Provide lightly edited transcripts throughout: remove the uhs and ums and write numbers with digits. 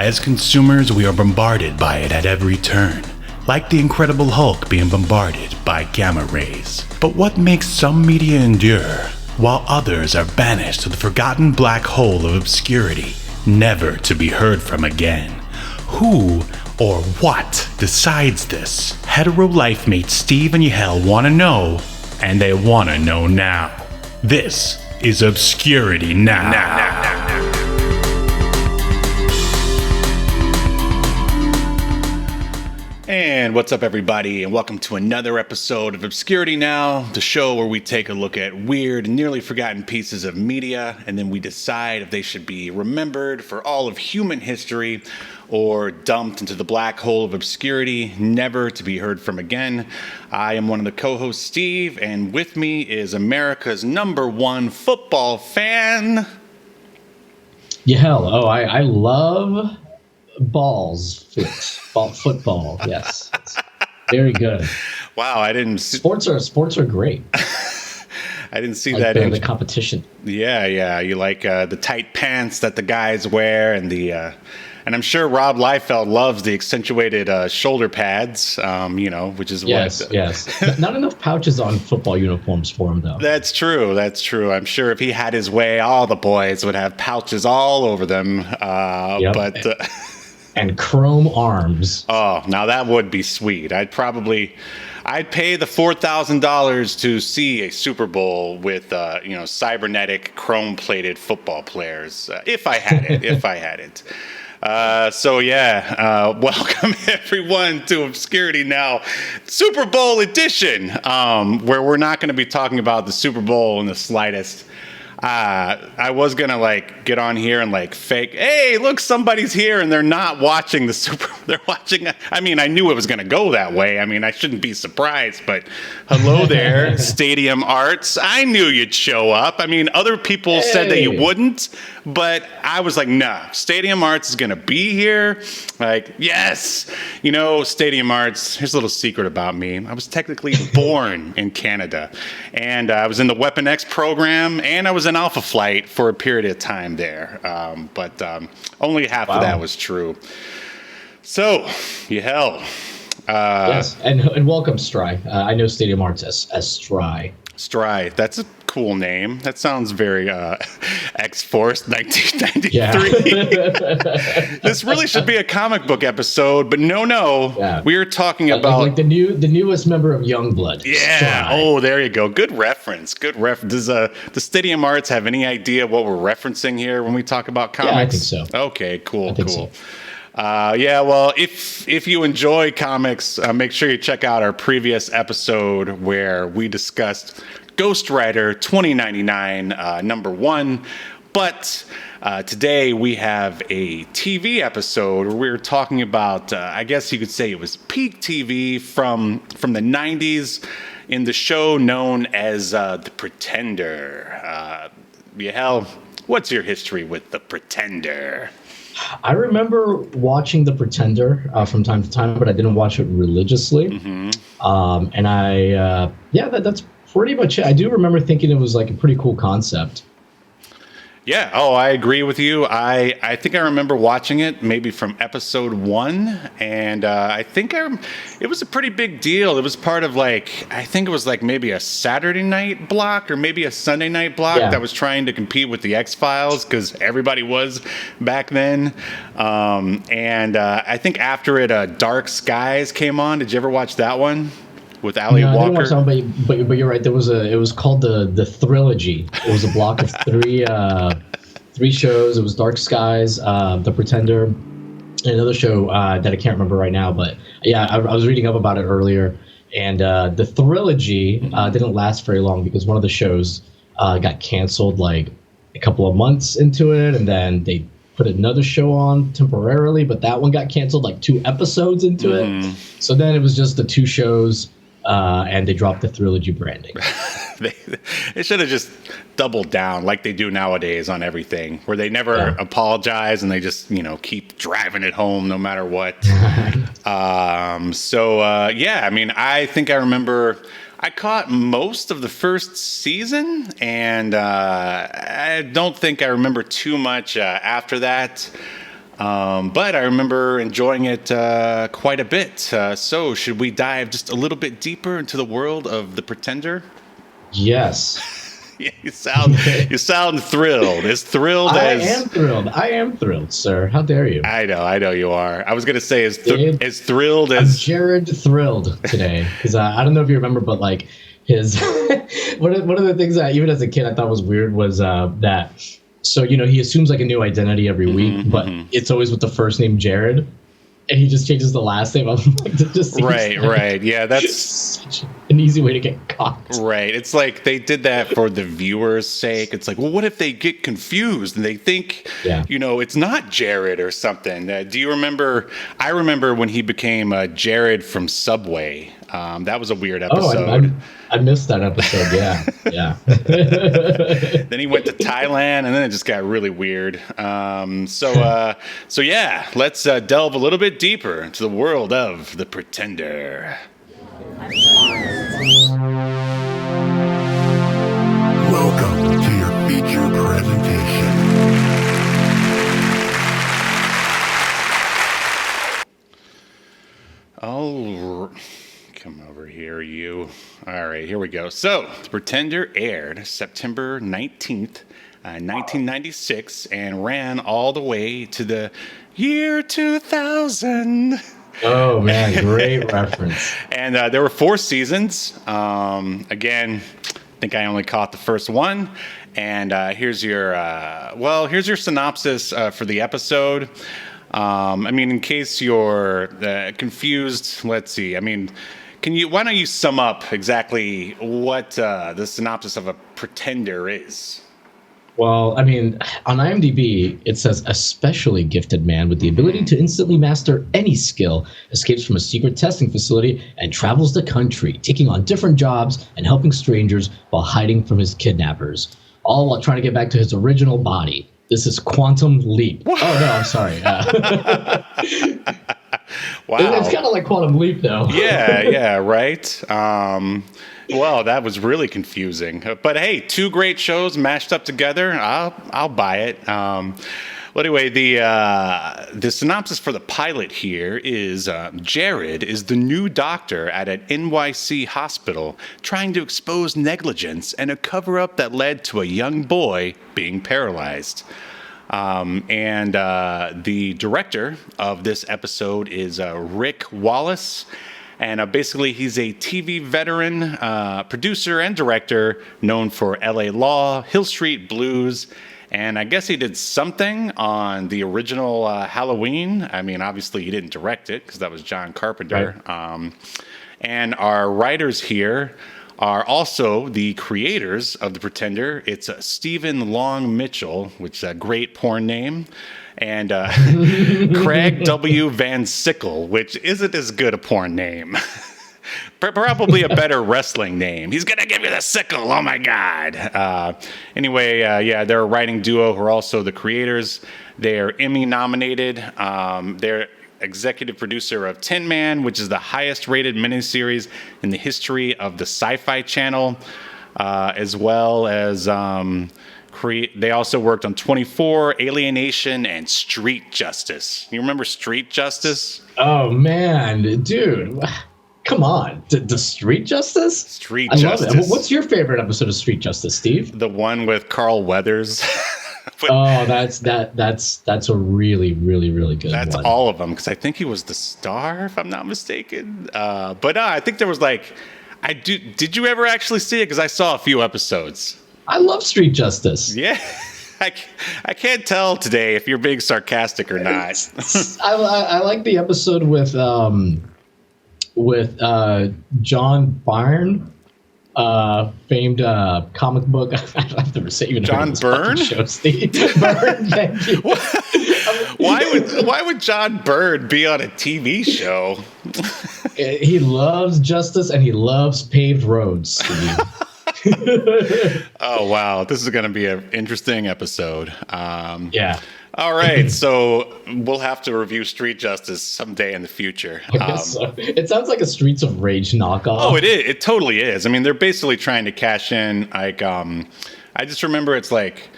As consumers, we are bombarded by it at every turn, like the Incredible Hulk being bombarded by gamma rays. But what makes some media endure, while others are banished to the forgotten black hole of obscurity, never to be heard from again? Who or what decides this? Hetero life mates Steve and Yahel want to know, and they want to know now. This is Obscurity Now. And what's up, everybody, and welcome to another episode of Obscurity Now, the show where we take a look at weird and nearly forgotten pieces of media, and then we decide if they should be remembered for all of human history or dumped into the black hole of obscurity, never to be heard from again. I am one of the co-hosts, Steve, and with me is America's #1 football fan. Yahel. Oh, I love balls. Football. Yes. It's very good. Wow, I didn't. Sports are great. I didn't see like that the competition. Yeah. You like the tight pants that the guys wear, and and I'm sure Rob Liefeld loves the accentuated shoulder pads. Which is yes. Not enough pouches on football uniforms for him, though. That's true. I'm sure if he had his way, all the boys would have pouches all over them. Yep. But. And chrome arms. Oh, now that would be sweet. I'd pay the $4,000 to see a Super Bowl with, cybernetic chrome-plated football players, if I had it. Welcome everyone to Obscurity Now, Super Bowl edition, where we're not going to be talking about the Super Bowl in the slightest. I was gonna get on here and fake, hey, look, somebody's here, and they're not watching the they're watching. I knew it was gonna go that way. I shouldn't be surprised, but hello there, Stadium Arts. I knew you'd show up. Other people said that you wouldn't, but I was like, nah, Stadium Arts is gonna be here. Yes, Stadium Arts. Here's a little secret about me. I was technically born in Canada, and I was in the Weapon X program, and I was in Alpha Flight for a period of time there, but only half of that was true. So, Yahel. Yes, and welcome, Stry. I know Stadium Arts as Stry. Stry, that's a cool name. That sounds very X-Force 1993. Yeah. This really should be a comic book episode, but no. Yeah. We are talking about the newest member of Youngblood. Yeah. Stry. Oh, there you go. Good reference. Does the Stadium Arts have any idea what we're referencing here when we talk about comics? Yeah, I think so. Okay, cool. So. Well, if you enjoy comics, make sure you check out our previous episode where we discussed Ghost Rider 2099 #1. But today we have a TV episode where we're talking about, I guess you could say it was peak TV from the 90s in the show known as The Pretender. Yahel, what's your history with The Pretender? I remember watching The Pretender from time to time, but I didn't watch it religiously. Mm-hmm. That's pretty much it. I do remember thinking it was a pretty cool concept. Yeah. Oh, I agree with you. I think I remember watching it maybe from episode 1, and I think it was a pretty big deal. It was part of I think it was maybe a Saturday night block or maybe a Sunday night block that was trying to compete with the X-Files because everybody was back then. I think after it, Dark Skies came on. Did you ever watch that one? With Ali Walker. I didn't watch that one, but you're right. It was called the Trilogy. It was a block of three shows. It was Dark Skies, The Pretender, and another show that I can't remember right now. But yeah, I was reading up about it earlier, and the Trilogy didn't last very long because one of the shows got canceled a couple of months into it, and then they put another show on temporarily, but that one got canceled 2 episodes into it. So then it was just the 2 shows. And they dropped the Trilogy branding. They should have just doubled down like they do nowadays on everything, where they never apologize and they just, keep driving it home no matter what. I think I remember I caught most of the first season, and I don't think I remember too much after that. But I remember enjoying it quite a bit. So should we dive just a little bit deeper into the world of The Pretender? Yes. You sound thrilled. As thrilled as I am thrilled, sir. How dare you? I know you are. I was gonna say as thrilled as I'm Jared thrilled today because I don't know if you remember, but like his one of the things that even as a kid I thought was weird was that so he assumes like a new identity every week, but it's always with the first name Jared. And he just changes the last name. I'm like, that just seems right. Yeah, that's such an easy way to get caught. Right. It's like they did that for the viewers' sake. It's like, well, what if they get confused and they think, it's not Jared or something? Do you remember? I remember when he became Jared from Subway. That was a weird episode. I missed that episode. Yeah. Then he went to Thailand, and then it just got really weird. So yeah, let's delve a little bit deeper into the world of The Pretender. Welcome to your feature presentation. Oh, come over here, you. All right, here we go. So, The Pretender aired September 19th, 1996, and ran all the way to the year 2000. Oh, man, great reference. And there were 4 seasons. Again, I think I only caught the first one. And here's your synopsis for the episode. In case you're confused, let's see. Why don't you sum up exactly what the synopsis of A Pretender is? Well, on IMDb, it says a specially gifted man with the ability to instantly master any skill escapes from a secret testing facility and travels the country, taking on different jobs and helping strangers while hiding from his kidnappers, all while trying to get back to his original body. This is Quantum Leap. Oh, no, I'm sorry. Wow. It's kind of like Quantum Leap, though. Yeah, right. Well, that was really confusing. But hey, 2 great shows mashed up together. I'll buy it. Well, anyway, the synopsis for the pilot here is Jared is the new doctor at an NYC hospital trying to expose negligence and a cover-up that led to a young boy being paralyzed. And the director of this episode is Rick Wallace. And basically, he's a TV veteran, producer and director known for LA Law, Hill Street Blues, and I guess he did something on the original Halloween. Obviously, he didn't direct it because that was John Carpenter. Right. And our writers here are also the creators of The Pretender. It's Stephen Long Mitchell, which is a great porn name, and Craig W. Van Sickle, which isn't as good a porn name. Probably a better wrestling name. He's going to give you the sickle. Oh, my God. They're a writing duo who are also the creators. They're Emmy nominated. They're executive producer of Tin Man, which is the highest rated miniseries in the history of the Sci-Fi Channel, as well as they also worked on 24, Alienation, and Street Justice. You remember Street Justice? Oh, man, dude. Come on. The Street Justice? Street I Justice. love it. What's your favorite episode of Street Justice, Steve? The one with Carl Weathers. That's a really, really, really good one. That's all of them, because I think he was the star, if I'm not mistaken. I think there was did you ever actually see it? Because I saw a few episodes. I love Street Justice. Yeah. I can't tell today if you're being sarcastic or not. I like the episode with John Byrne, famed comic book. I've never said even John Byrne. Show, Steve. Byrne, thank you. Why would John Byrne be on a TV show? He loves justice and he loves paved roads, Steve. Oh wow, this is going to be an interesting episode. Yeah. All right, so we'll have to review Street Justice someday in the future. I guess so. It sounds like a Streets of Rage knockoff. Oh, it is. It totally is. They're basically trying to cash in. I just remember it's like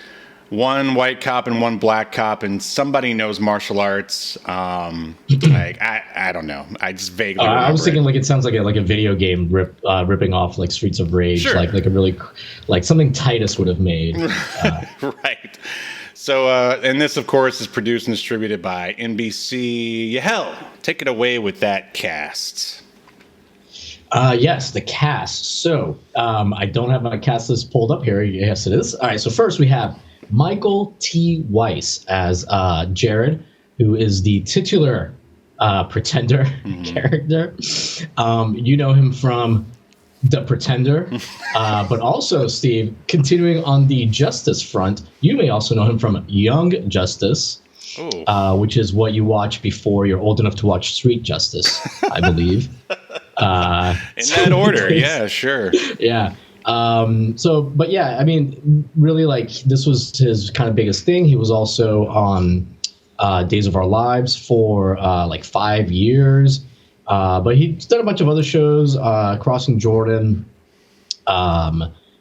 one white cop and one black cop, and somebody knows martial arts. Like I don't know. I just vaguely. I was thinking like it sounds like a video game ripping off like Streets of Rage, Sure. like a really like something Titus would have made. Right. So, and this, of course, is produced and distributed by NBC. Yahel, take it away with that cast. Yes, the cast. So I don't have my cast list pulled up here. Yes, it is. All right. So first we have Michael T. Weiss as Jared, who is the titular Pretender character. You know him from The Pretender, but also, Steve, continuing on the Justice front, you may also know him from Young Justice, which is what you watch before you're old enough to watch Street Justice, I believe. In that order, yeah, sure. Yeah. But yeah, I mean, really, like, this was his kind of biggest thing. He was also on Days of Our Lives for like 5 years. But he's done a bunch of other shows, Crossing Jordan.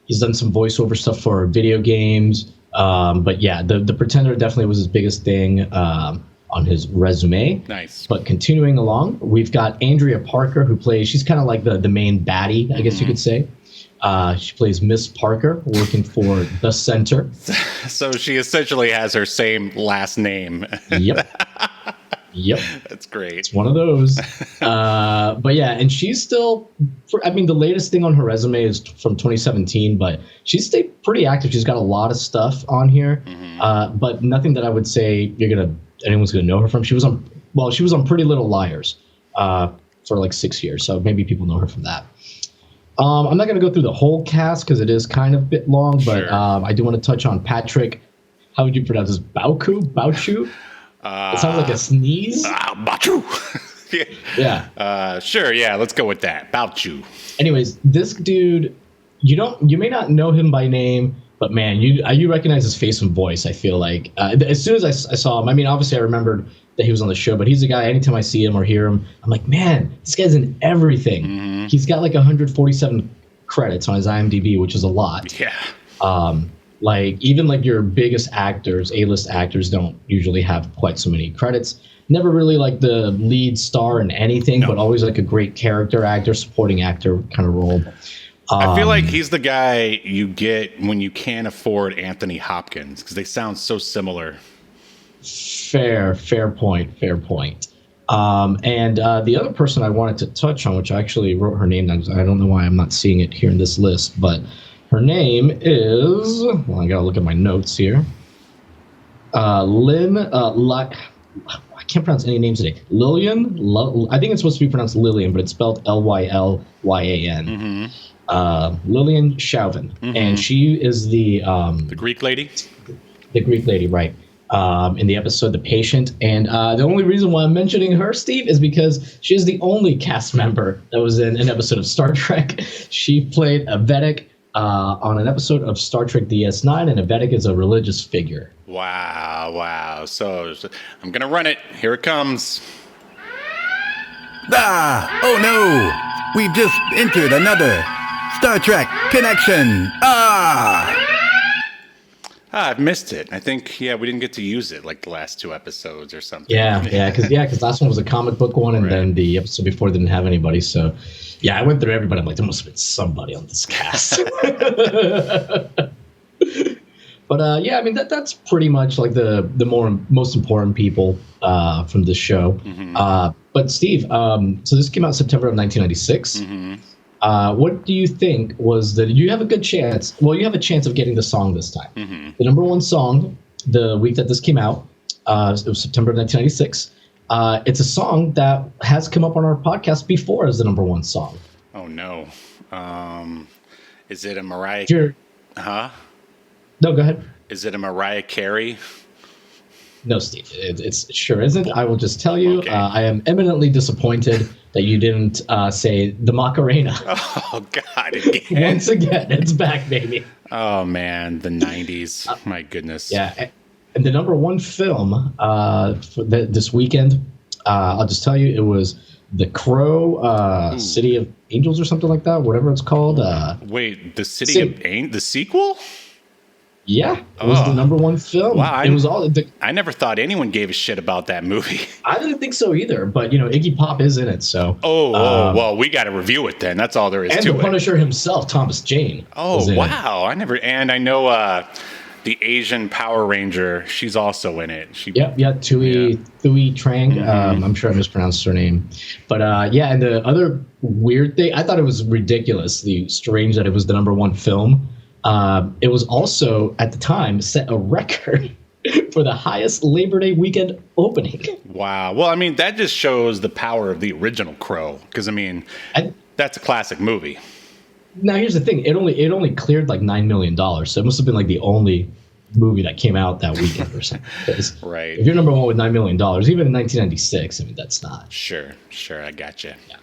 He's done some voiceover stuff for video games. But yeah, the Pretender definitely was his biggest thing on his resume. Nice. But continuing along, we've got Andrea Parker, who plays, she's kind of like the main baddie, I guess you could say. She plays Miss Parker, working for the Center. So she essentially has her same last name. Yep. Yep. That's great. It's one of those. But yeah, and she's still, I mean, the latest thing on her resume is from 2017, but she's stayed pretty active. She's got a lot of stuff on here, but nothing that I would say anyone's gonna know her from. She was on Pretty Little Liars for like 6 years, so maybe people know her from that. I'm not gonna go through the whole cast because it is kind of a bit long, but Sure. I do want to touch on Patrick. How would you pronounce this? Bauchu? It sounds like a sneeze. Bachu. Yeah. Sure. Yeah. Let's go with that. Bachu. Anyways, this dude, you may not know him by name, but man, you recognize his face and voice. I feel like as soon as I saw him, I mean, obviously I remembered that he was on the show, but he's a guy. Anytime I see him or hear him, I'm like, man, this guy's in everything. He's got like 147 credits on his IMDb, which is a lot. Yeah. Like even like your biggest actors, A-list actors, don't usually have quite so many credits. Never really like the lead star in anything, but always like a great character actor, supporting actor kind of role. I feel like he's the guy you get when you can't afford Anthony Hopkins because they sound so similar. Fair point. And the other person I wanted to touch on, which I actually wrote her name down, I don't know why I'm not seeing it here in this list, but her name is, well, I gotta look at my notes here. I can't pronounce any names today. Lillian, I think it's supposed to be pronounced Lillian, but it's spelled Lylyan. Lillian Chauvin, and she is the Greek lady. The Greek lady, right? In the episode The Patient. And the only reason why I'm mentioning her, Steve, is because she is the only cast member that was in an episode of Star Trek. She played a Vedic on an episode of Star Trek DS9, and a Vedic is a religious figure. Wow. So I'm going to run it. Here it comes. Oh no! We've just entered another Star Trek connection. I've missed it. I think, we didn't get to use it like the last 2 episodes or something. Yeah, because last one was a comic book one, and then the episode before didn't have anybody. So, yeah, I went through everybody. I'm like, there must have been somebody on this cast. But I mean that's pretty much like the most important people from this show. But Steve, so this came out September of 1996. What do you think was you have a good chance? Well, you have a chance of getting the song this time. The number one song the week that this came out, it was September of 1996. It's a song that has come up on our podcast before as the number one song. Oh no, is it a Mariah? No, go ahead. Is it a Mariah Carey? No, Steve, it sure isn't. I will just tell you, Okay. I am eminently disappointed that you didn't say the Macarena. Oh God! Again. Once again, it's back, baby. Oh man, the 90s. My goodness. Yeah, and the number one film for this weekend, I'll just tell you, it was The Crow, City of Angels or something like that, whatever it's called. Wait, the City of the sequel? Yeah, it was the number one film. Wow, It was all. I never thought anyone gave a shit about that movie. I didn't think so either, but Iggy Pop is in it, so. Well, we got to review it then. That's all there is And to the it. Punisher himself, Thomas Jane. Oh, in wow! I know the Asian Power Ranger. She's also in it. Tui Trang. I'm sure I mispronounced her name, but and the other weird thing, I thought it was ridiculously strange that it was the number one film. It was also at the time set a record for the highest Labor Day weekend opening. Wow. Well, I mean, that just shows the power of the original Crow, because that's a classic movie. Now here's the thing: it only cleared like $9 million, so it must have been like the only movie that came out that weekend or something. Right. If you're number one with $9 million, even in 1996, I mean that's not. Sure, I got you. Yeah.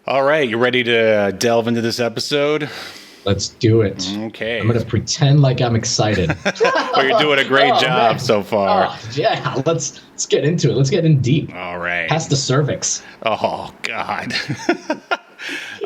All right, you ready to delve into this episode? Let's do it. Okay. I'm gonna pretend like I'm excited. Well, you're doing a great job so far. Yeah, let's get into it. Let's get in deep. All right. Past the cervix. Oh God.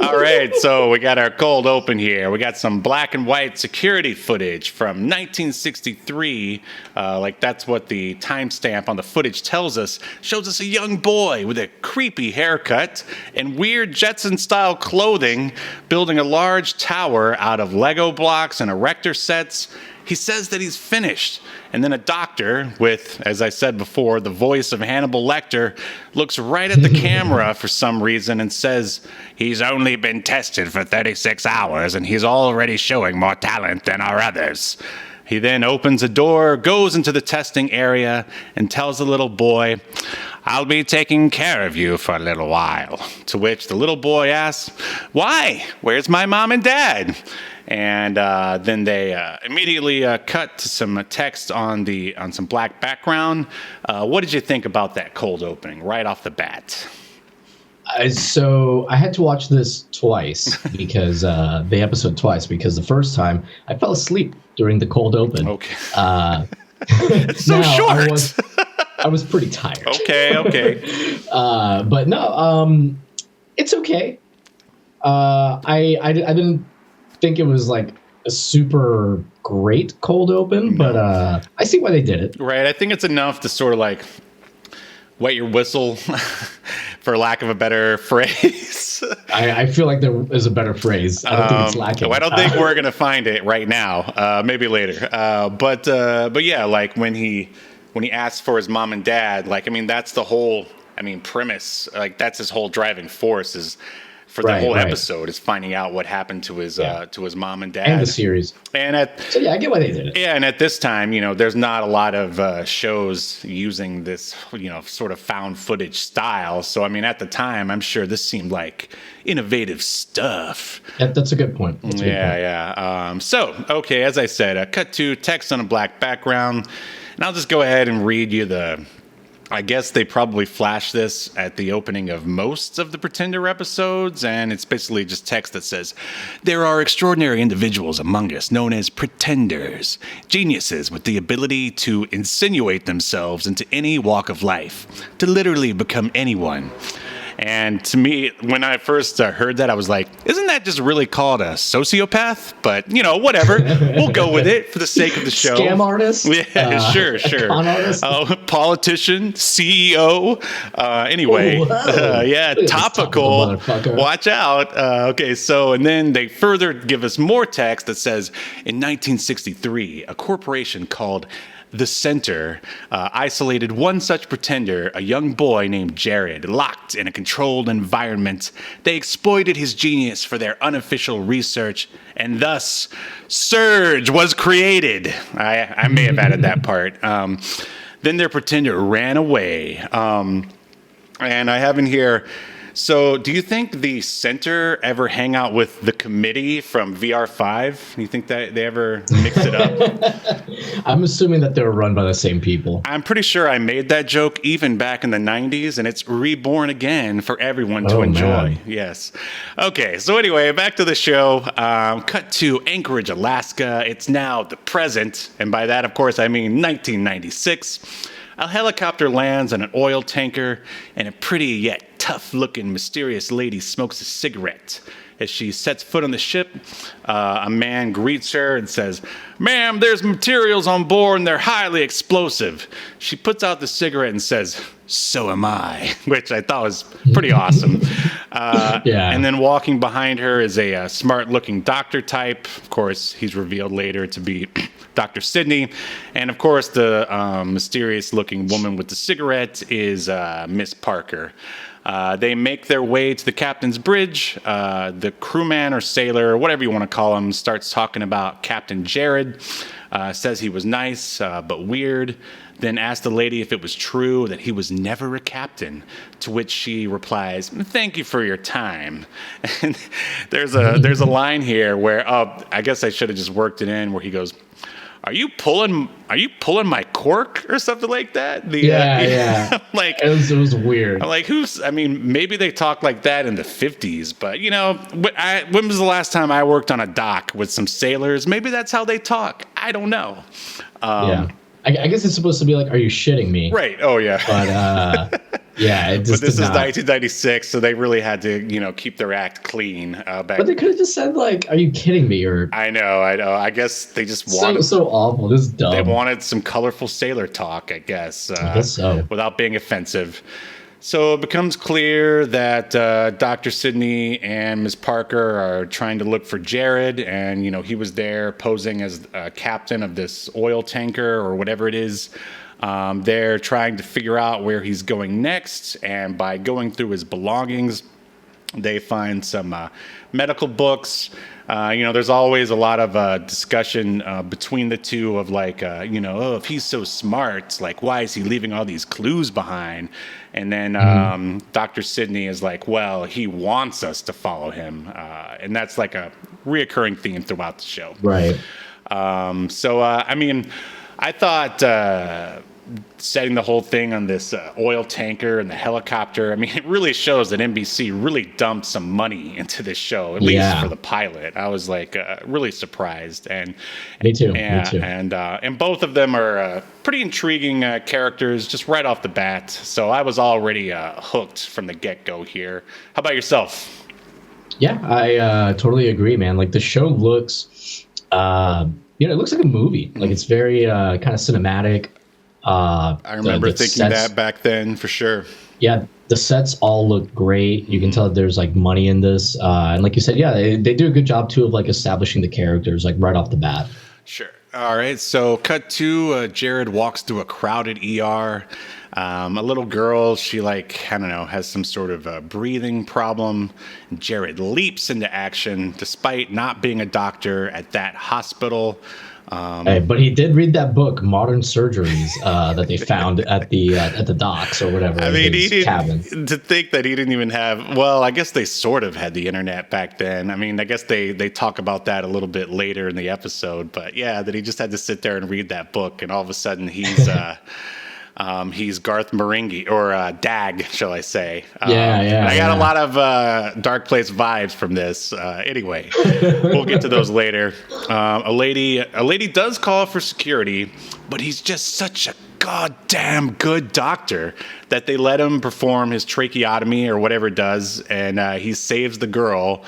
All right, so we got our cold open here. We got some black and white security footage from 1963. That's what the timestamp on the footage tells us. Shows us a young boy with a creepy haircut and weird Jetson-style clothing building a large tower out of Lego blocks and erector sets. He says that he's finished. And then a doctor with, as I said before, the voice of Hannibal Lecter looks right at the camera for some reason and says he's only been tested for 36 hours and he's already showing more talent than our others. He then opens a door, goes into the testing area, and tells the little boy, "I'll be taking care of you for a little while." To which the little boy asks, "Why? Where's my mom and dad?" And then they immediately cut to some text on some black background. What did you think about that cold opening right off the bat? So I had to watch this twice because the episode twice because the first time I fell asleep during the cold open. Okay. It's so short. I was pretty tired. Okay. But no, it's okay. I didn't think it was like a super great cold open, but I see why they did it. Right. I think it's enough to sort of like wet your whistle, for lack of a better phrase. I feel like there is a better phrase. I don't think it's lacking. I don't think we're gonna find it right now. Maybe later. But yeah, like when he asks for his mom and dad, like that's the whole premise. Like that's his whole driving force is. For the whole episode is finding out what happened to his mom and dad and the series. So yeah, I get why they did it. Yeah, and at this time, there's not a lot of shows using this, sort of found footage style. So at the time, I'm sure this seemed like innovative stuff. That's a good point. Yeah. Okay, as I said, cut to text on a black background, and I'll just go ahead and read you I guess they probably flashed this at the opening of most of the Pretender episodes, and it's basically just text that says, "There are extraordinary individuals among us known as pretenders, geniuses with the ability to insinuate themselves into any walk of life, to literally become anyone." And to me, when I first heard that, I was like, isn't that just really called a sociopath? But, whatever. We'll go with it for the sake of the show. Scam artist? Yeah, sure. Con artist? Politician, CEO. Anyway, topical. Watch out. Okay, so, and then they further give us more text that says, in 1963, a corporation called The Center isolated one such pretender, a young boy named Jared, locked in a controlled environment. They exploited his genius for their unofficial research, and thus Surge was created. I may have added that part. Then their pretender ran away. And I have in here, so do you think the Center ever hang out with the committee from VR5? Do you think that they ever mix it up? I'm assuming that they were run by the same people. I'm pretty sure I made that joke even back in the 90s, and it's reborn again for everyone to enjoy. Man. Yes. Okay, so anyway, back to the show. Cut to Anchorage, Alaska. It's now the present, and by that, of course, I mean 1996. A helicopter lands on an oil tanker, and a pretty yet tough-looking, mysterious lady smokes a cigarette. As she sets foot on the ship, a man greets her and says, "Ma'am, there's materials on board and they're highly explosive." She puts out the cigarette and says, "So am I," which I thought was pretty awesome. And then walking behind her is a smart-looking doctor type. Of course, he's revealed later to be Dr. Sidney. And of course, the mysterious-looking woman with the cigarette is Miss Parker. They make their way to the captain's bridge. The crewman or sailor, or whatever you want to call him, starts talking about Captain Jared. Says he was nice, but weird. Then asks the lady if it was true that he was never a captain, to which she replies, "Thank you for your time." And there's a line here where, I guess I should have just worked it in, where he goes, Are you pulling my cork or something like that? Yeah. Like it was weird. I'm like, maybe they talked like that in the 50s, but when was the last time I worked on a dock with some sailors? Maybe that's how they talk. I don't know. I guess it's supposed to be like, "Are you shitting me?" Right. Oh yeah. But it just but this is did not. 1996, so they really had to, keep their act clean. Back. But they could have just said like, "Are you kidding me?" Or I know. I guess they just wanted so awful. This is dumb. They wanted some colorful sailor talk, I guess. I guess so. Without being offensive. So it becomes clear that Dr. Sidney and Ms. Parker are trying to look for Jared, and he was there posing as a captain of this oil tanker or whatever it is. They're trying to figure out where he's going next, and by going through his belongings, they find some medical books. There's always a lot of discussion between the two of like, if he's so smart, like, why is he leaving all these clues behind? And then Dr. Sidney is like, well, he wants us to follow him. And that's like a reoccurring theme throughout the show. Right. I thought setting the whole thing on this oil tanker and the helicopter, it really shows that NBC really dumped some money into this show, at least for the pilot. I was like really surprised. And Me too. And both of them are pretty intriguing characters just right off the bat. So I was already hooked from the get-go here. How about yourself? Yeah, I totally agree, man. Like the show looks, it looks like a movie. Like it's very kind of cinematic. I remember thinking that back then for sure. Yeah, the sets all look great. You can tell that there's like money in this, and like you said, they do a good job too of like establishing the characters like right off the bat. Sure. All right. So cut to Jared walks through a crowded ER. A little girl, she has some sort of breathing problem. Jared leaps into action despite not being a doctor at that hospital. But he did read that book, Modern Surgeries, that they found at the docks or whatever. Cabin. To think that he didn't even have. Well, I guess they sort of had the internet back then. I guess they talk about that a little bit later in the episode. But yeah, that he just had to sit there and read that book, and all of a sudden he's Garth Marenghi, or Dag, shall I say. I got a lot of Dark Place vibes from this. Anyway, we'll get to those later. A lady does call for security, but he's just such a goddamn good doctor that they let him perform his tracheotomy or whatever it does, and he saves the girl.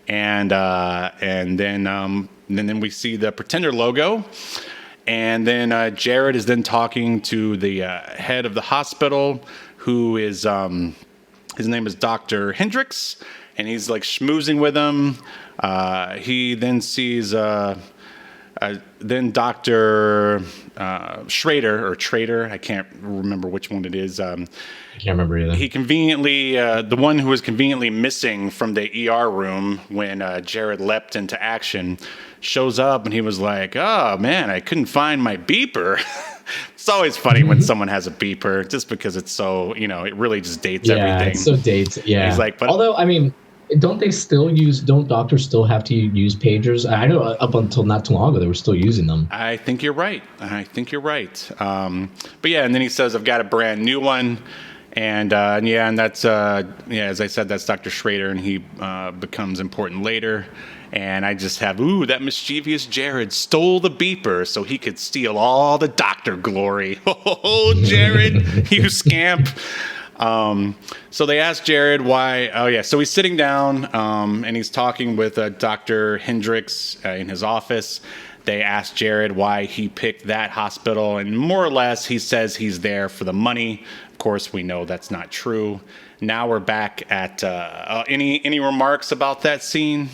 And then we see the Pretender logo. And then Jared is then talking to the head of the hospital, who is, his name is Dr. Hendricks, and he's like schmoozing with him. He then sees then Dr. Schrader, or Trader, I can't remember which one it is. I can't remember either. He conveniently, the one who was conveniently missing from the ER room when Jared leapt into action, shows up, and he was like, "Oh man, I couldn't find my beeper." It's always funny when someone has a beeper, just because it's so, it really just dates everything. It's so dates. Yeah. He's like, but although don't doctors still have to use pagers? I know up until not too long ago they were still using them. I think you're right. But yeah, and then he says, "I've got a brand new one." And that's as I said, that's Dr. Schrader, and he becomes important later. And I just have, that mischievous Jared stole the beeper so he could steal all the doctor glory. Oh, Jared, you scamp. So they asked Jared why. Oh yeah, so he's sitting down and he's talking with Dr. Hendricks in his office. They asked Jared why he picked that hospital, and more or less he says he's there for the money. Of course, we know that's not true. Now we're back at any remarks about that scene?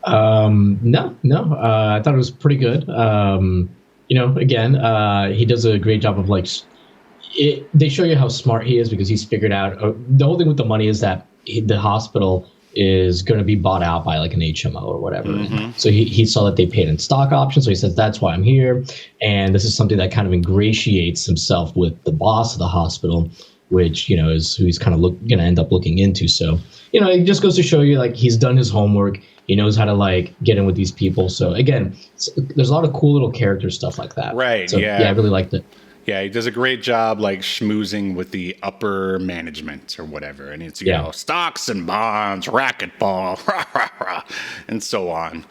No. I thought it was pretty good. Again, he does a great job of they show you how smart he is because he's figured out. The whole thing with the money is that the hospital is going to be bought out by like an HMO or whatever. Mm-hmm. So he saw that they paid in stock options. So he said, that's why I'm here. And this is something that kind of ingratiates himself with the boss of the hospital, which, is who he's kind of going to end up looking into. So, it just goes to show you like he's done his homework. He knows how to like get in with these people. So again, there's a lot of cool little character stuff like that. Right. So, yeah. I really liked it. Yeah, he does a great job like schmoozing with the upper management or whatever. And it's, stocks and bonds, racquetball, and so on.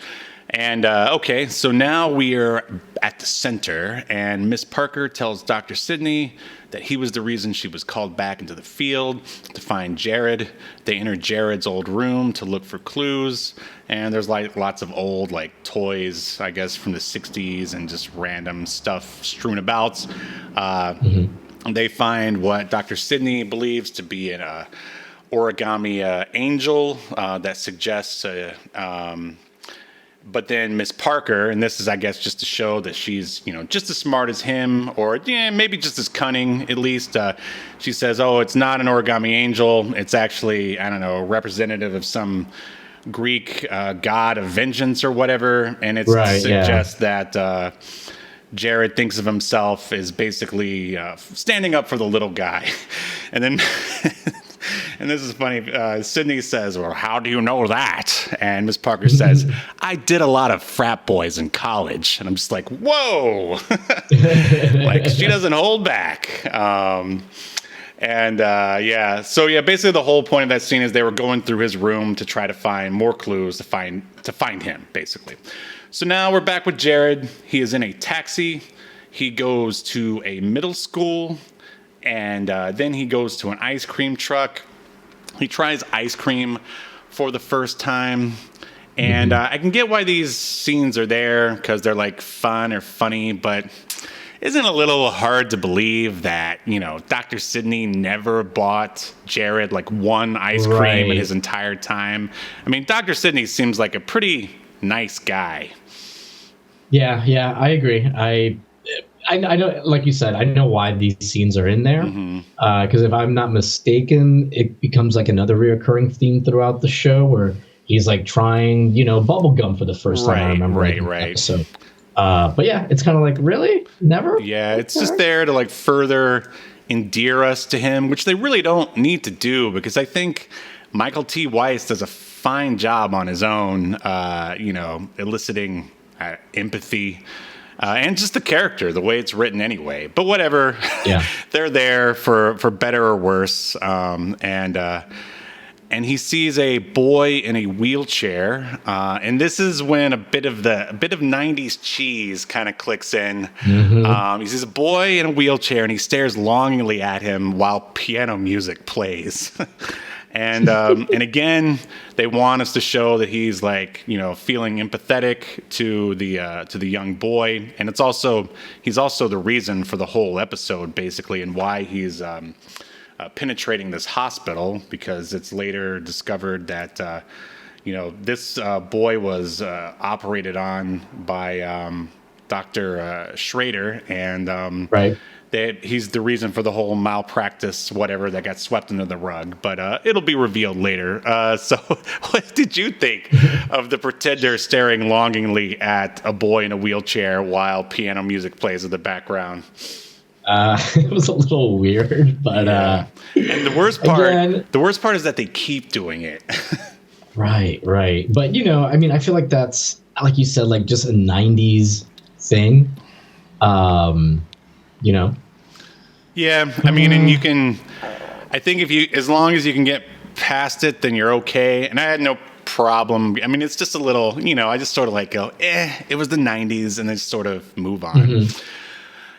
And, okay, so now we are at the center, and Miss Parker tells Dr. Sidney that he was the reason she was called back into the field to find Jared. They enter Jared's old room to look for clues, and there's like lots of old like toys, I guess, from the 60s and just random stuff strewn about. They find what Dr. Sidney believes to be an origami angel that suggests but then Miss Parker, and this is, I guess, just to show that she's, just as smart as him, or maybe just as cunning, at least. She says, oh, it's not an origami angel. It's actually, I don't know, a representative of some Greek god of vengeance or whatever. And it suggests that Jared thinks of himself as basically standing up for the little guy. And then... And this is funny. Sydney says, well, how do you know that? And Miss Parker says, I did a lot of frat boys in college. And I'm just like, whoa. Like, she doesn't hold back. So basically the whole point of that scene is they were going through his room to try to find more clues to find him, basically. So now we're back with Jared. He is in a taxi. He goes to a middle school. And then he goes to an ice cream truck. He tries ice cream for the first time. And I can get why these scenes are there because they're like fun or funny. But isn't it a little hard to believe that, Dr. Sidney never bought Jared like one ice cream in his entire time? I mean, Dr. Sidney seems like a pretty nice guy. Yeah, I agree. I know, like you said, I know why these scenes are in there. Because if I'm not mistaken, it becomes like another reoccurring theme throughout the show where he's like trying, bubble gum for the first time. I remember right. Episode. But yeah, it's kind of like, really? Never? Yeah, it's just there to like further endear us to him, which they really don't need to do because I think Michael T. Weiss does a fine job on his own, eliciting empathy. And just the character, the way it's written anyway. But whatever. Yeah. They're there for better or worse. And he sees a boy in a wheelchair. And this is when a bit of 90s cheese kind of clicks in. He sees a boy in a wheelchair and he stares longingly at him while piano music plays. And again, they want us to show that he's like, feeling empathetic to the young boy, and he's also the reason for the whole episode basically, and why he's penetrating this hospital because it's later discovered that this boy was operated on by Dr. Schrader, and that he's the reason for the whole malpractice, whatever, that got swept under the rug. But it'll be revealed later. So what did you think of the pretender staring longingly at a boy in a wheelchair while piano music plays in the background? It was a little weird, but... Yeah. And the worst part is that they keep doing it. Right. But, I feel like that's, like you said, like just a 90s thing. Yeah, I mean, and I think as long as you can get past it, then you're okay. And I had no problem. I mean, it's just a little, I just sort of like go, it was the 90s, and then sort of move on.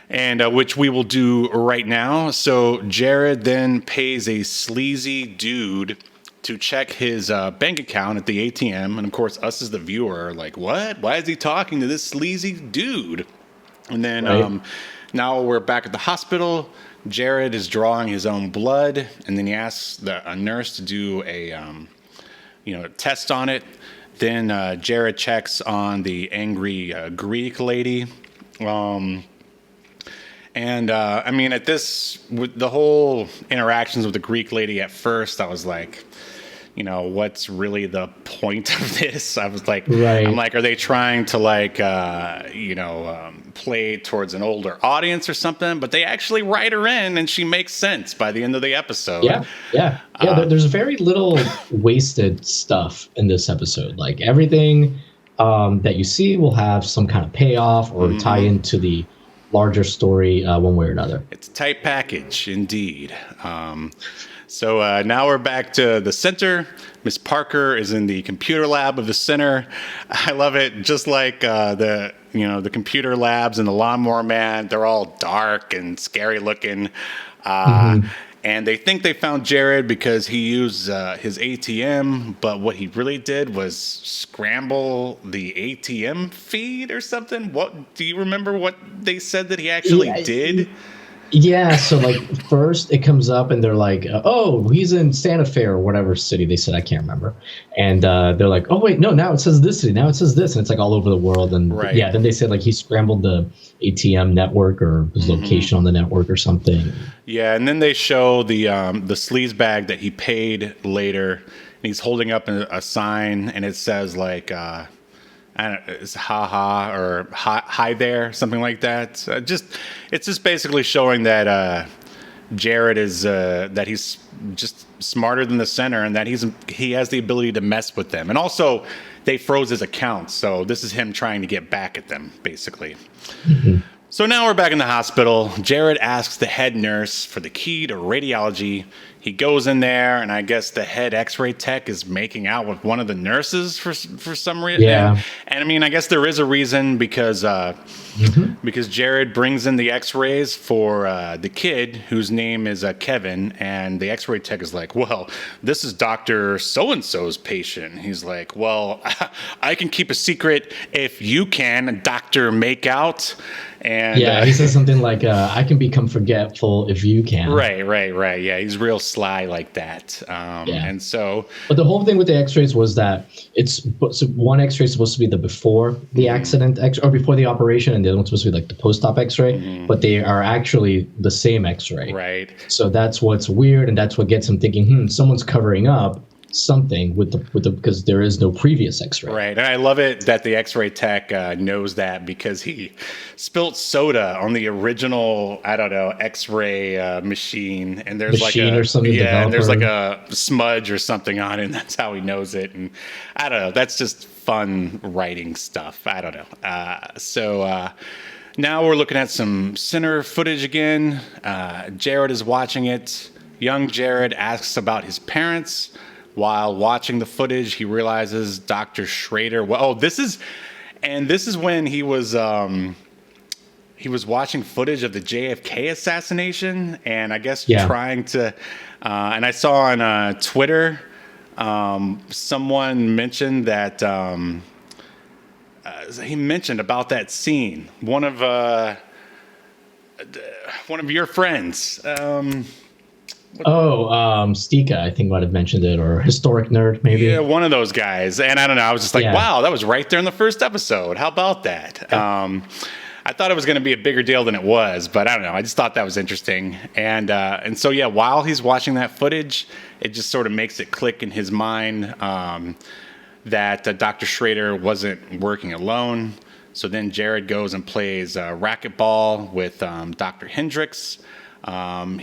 and which we will do right now. So Jared then pays a sleazy dude to check his bank account at the ATM. And of course, us as the viewer are like, what? Why is he talking to this sleazy dude? And then now we're back at the hospital. Jared is drawing his own blood, and then he asks a nurse to do a test on it. Then Jared checks on the angry Greek lady. At this, with the whole interactions with the Greek lady at first, I was like, what's really the point of this? I was like, I'm like, are they trying to play towards an older audience or something? But they actually write her in, and she makes sense by the end of the episode. Yeah. There's very little wasted stuff in this episode. Like everything that you see will have some kind of payoff or tie into the larger story one way or another. It's a tight package, indeed. So now we're back to the center. Miss Parker is in the computer lab of the center. I love it. Just like the computer labs and the Lawnmower Man, they're all dark and scary looking. And they think they found Jared because he used his ATM, but what he really did was scramble the ATM feed or something. What do you remember what they said that he actually did? Yeah, so first it comes up and they're like, oh, he's in Santa Fe or whatever city they said, I can't remember. And they're like, oh, wait, no, now it says this city, now it says this. And it's all over the world. And then they said he scrambled the ATM network or his location on the network or something. Yeah, and then they show the sleaze bag that he paid later. And he's holding up a sign and it says it's ha or hi there, something like that. It's just basically showing that Jared is that he's just smarter than the center and that he has the ability to mess with them. And also, they froze his account, so this is him trying to get back at them, basically. So now we're back in the hospital. Jared asks the head nurse for the key to radiology. He goes in there, and I guess the head X-ray tech is making out with one of the nurses for some reason. Yeah. And I guess there is a reason because Jared brings in the X-rays for the kid whose name is Kevin, and the X-ray tech is like, well, this is Dr. So-and-so's patient. He's like, well, I can keep a secret if you can, Dr. Makeout. And he says something like, I can become forgetful if you can. Right. Yeah, he's real sly like that. And so... But the whole thing with the x-rays was that one x-ray is supposed to be the before the accident or before the operation, and the other one's supposed to be the post-op x-ray, but they are actually the same x-ray. Right. So that's what's weird, and that's what gets him thinking, someone's covering up something with the because there is no previous x-ray. Right. And I love it that the x-ray tech knows that because he spilt soda on the original, x-ray machine, and there's or something. And there's a smudge or something on it, and that's how he knows it. And I don't know, that's just fun writing stuff. I don't know. So now we're looking at some center footage again. Jared is watching it. Young Jared asks about his parents. While watching the footage, he realizes Dr. Schrader. This is when he was watching footage of the JFK assassination, and I guess trying to. And I saw on Twitter, someone mentioned that he mentioned about that scene. One of your friends. Stika, I think might have mentioned it, or Historic Nerd, maybe. Yeah, one of those guys. And I don't know, I was just like, wow, that was right there in the first episode. How about that? Yeah. I thought it was going to be a bigger deal than it was, but I don't know. I just thought that was interesting. And so, while he's watching that footage, it just sort of makes it click in his mind that Dr. Schrader wasn't working alone. So then Jared goes and plays racquetball with Dr. Hendricks. And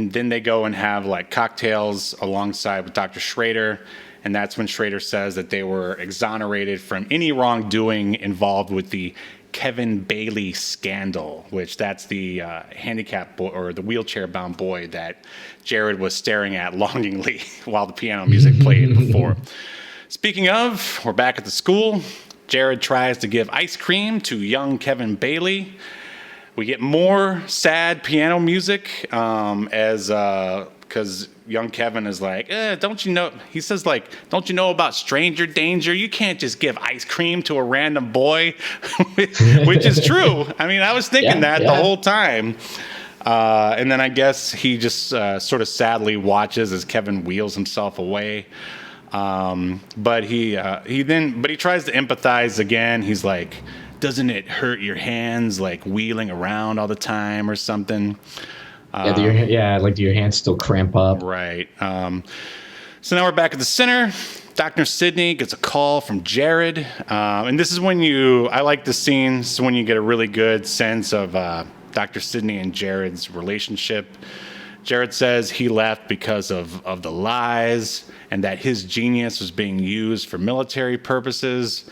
then they go and have cocktails alongside with Dr. Schrader, and that's when Schrader says that they were exonerated from any wrongdoing involved with the Kevin Bailey scandal, which that's the handicapped boy or the wheelchair-bound boy that Jared was staring at longingly while the piano music played before. Speaking of, we're back at the school. Jared tries to give ice cream to young Kevin Bailey. We get more sad piano music because young Kevin is like, don't you know? He says like, don't you know about stranger danger? You can't just give ice cream to a random boy, which is true. I mean, I was thinking the whole time. And then I guess he just sort of sadly watches as Kevin wheels himself away. But he tries to empathize again. He's like, doesn't it hurt your hands like wheeling around all the time or something? Do your hands still cramp up? Right. So now we're back at the center. Dr. Sidney gets a call from Jared. And this is when I like this scene. This is when you get a really good sense of Dr. Sidney and Jared's relationship. Jared says he left because of the lies and that his genius was being used for military purposes.